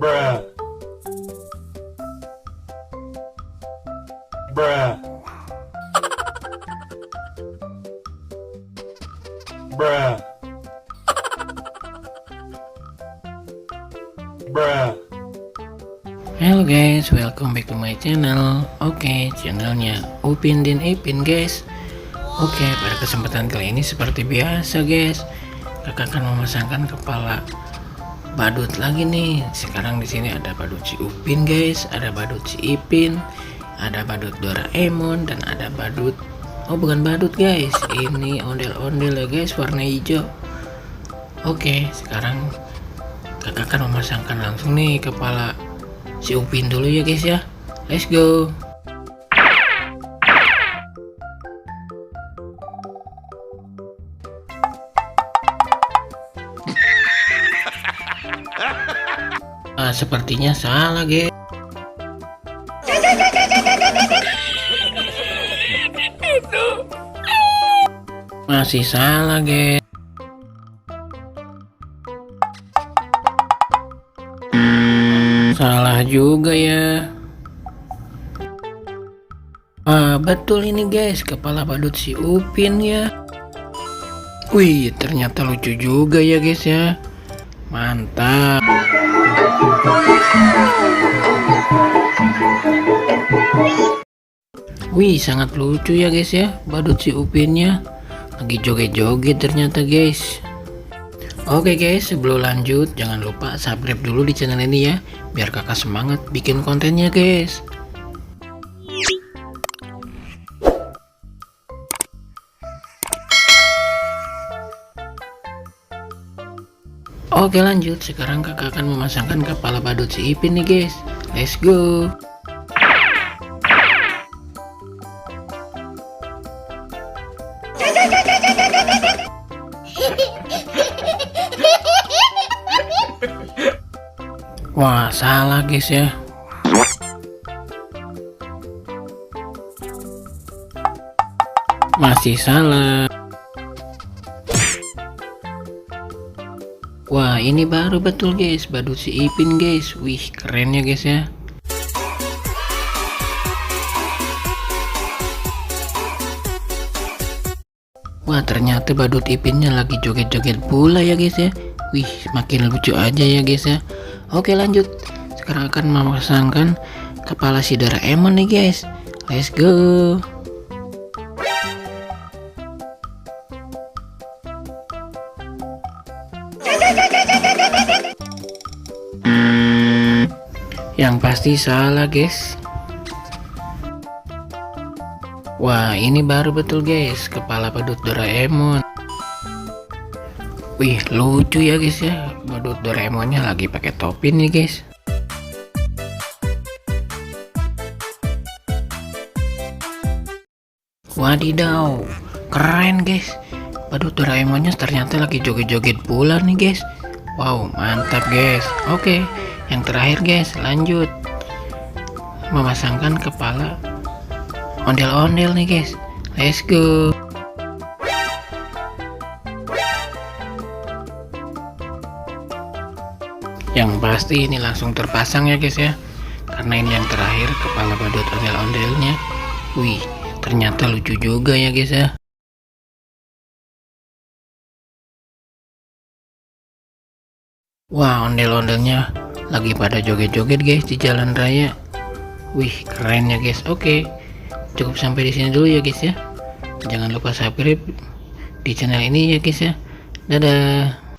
Bruh. Bruh. Bruh. Bruh. Hello guys, welcome back to my channel. Oke, channelnya Upin dan Ipin guys. Oke, pada kesempatan kali ini seperti biasa guys, kakak akan memasangkan kepala badut lagi nih. Sekarang di sini ada badut si Upin guys, ada badut si Ipin, ada badut Doraemon, dan ada badut, oh bukan badut guys, ini ondel-ondel ya guys, warna hijau. Oke, sekarang kakak akan memasangkan langsung nih kepala si Upin dulu ya guys ya. Let's go. Sepertinya salah guys. Masih salah guys. Salah juga ya. Betul ini guys, kepala badut si Upin ya. Wih, ternyata lucu juga ya guys ya. Mantap. Wih, sangat lucu ya guys ya, badut si Upinnya. Lagi joget-joget ternyata guys. Oke guys, sebelum lanjut jangan lupa subscribe dulu di channel ini ya, biar kakak semangat bikin kontennya guys. Oke lanjut, sekarang kakak akan memasangkan kepala badut si Ipin nih guys. Let's go. Wah, salah guys ya. Masih salah. Wah, ini baru betul guys, badut si Ipin guys. Wih, keren ya guys ya. Wah, ternyata badut Ipinnya lagi joget-joget pula ya guys ya. Wih, makin lucu aja ya guys ya. Oke lanjut, sekarang akan memasangkan kepala si Doraemon nih guys. Let's go. Yang pasti salah guys. Wah, ini baru betul guys, kepala badut Doraemon. Wih, lucu ya guys ya, badut Doraemonnya lagi pakai topi nih guys. Wadidaw, keren guys, badut Doraemonnya ternyata lagi joget-joget pula nih guys. Wow, mantap guys. Oke, yang terakhir guys, lanjut memasangkan kepala ondel-ondel nih guys. Let's go. Yang pasti ini langsung terpasang ya guys ya, karena ini yang terakhir kepala badut ondel-ondelnya. Wih, ternyata lucu juga ya guys ya. Wah, ondel-ondelnya lagi pada joget-joget guys di jalan raya. Wih, keren ya guys. Oke, cukup sampai di sini dulu ya guys ya. Jangan lupa subscribe di channel ini ya guys ya. Dadah.